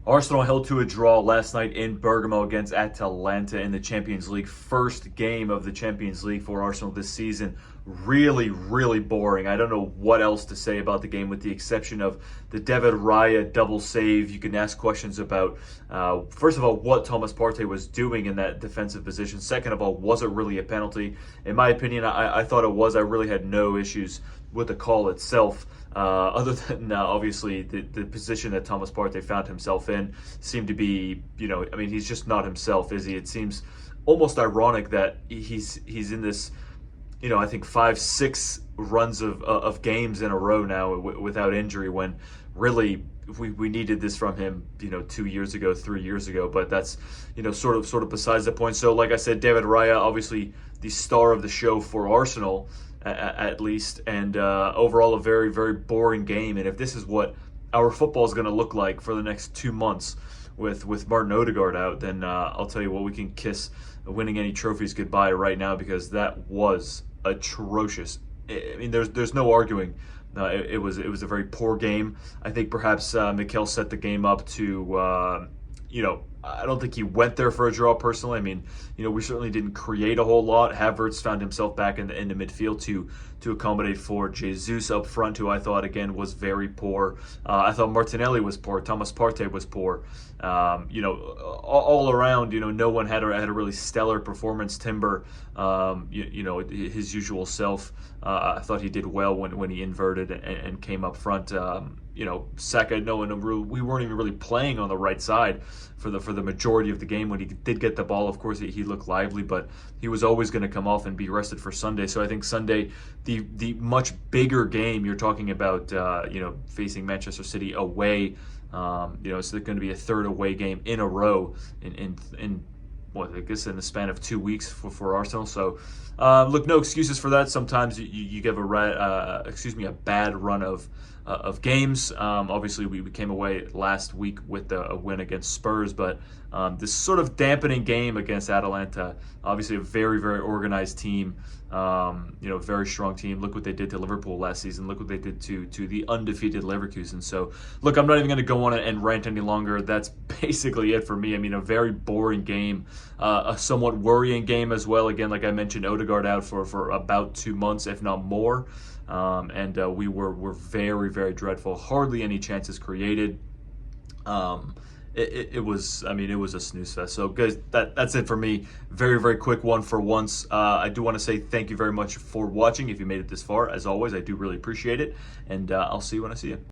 Arsenal held to a draw last night in Bergamo against Atalanta in the Champions League. First game of the Champions League for Arsenal this season. Really, really boring. I don't know what else to say about the game with the exception of the David Raya double save. You can ask questions about, first of all, what Thomas Partey was doing in that defensive position. Second of all, was it really a penalty? In my opinion, I thought it was. I really had no issues with the call itself. Other than obviously the position that Thomas Partey found himself in seemed to be, I mean, he's just not himself, is he? It seems almost ironic that he's in this, I think 5-6 runs of games in a row now without injury, when really we needed this from him, 2 years ago, 3 years ago. But that's, sort of besides the point. So like I said, David Raya, obviously the star of the show for Arsenal, at least, and overall a very, very boring game. And if this is what our football is going to look like for the next 2 months with Martin Odegaard out, then I'll tell you what, we can kiss winning any trophies goodbye right now, because that was atrocious. I mean, there's no arguing. It was a very poor game. I think perhaps Mikel set the game up to, I don't think he went there for a draw personally. I mean, we certainly didn't create a whole lot. Havertz found himself back in the midfield to accommodate for Jesus up front, who I thought again was very poor. I thought Martinelli was poor. Thomas Partey was poor. All around, no one had a really stellar performance. Timber, his usual self. I thought he did well when he inverted and came up front. Saka, we weren't even really playing on the right side for the majority of the game. When he did get the ball, of course, he looked lively, but he was always going to come off and be rested for Sunday. So I think Sunday, the much bigger game, you're talking about, facing Manchester City away. It's going to be a third away game in a row in I guess in the span of 2 weeks for Arsenal. So, look, no excuses for that. Sometimes you give a bad run of games. Obviously, we came away last week with a win against Spurs, but this sort of dampening game against Atalanta, obviously a very, very organized team, very strong team. Look what they did to Liverpool last season. Look what they did to the undefeated Leverkusen. So, look, I'm not even going to go on and rant any longer. That's basically it for me. I mean, a very boring game, a somewhat worrying game as well. Again, like I mentioned, Odegaard out for about 2 months, if not more. We were very, very dreadful. Hardly any chances created. It was a snooze fest. So guys, that's it for me. Very, very quick one for once. I do want to say thank you very much for watching. If you made it this far, as always, I do really appreciate it. And I'll see you when I see you.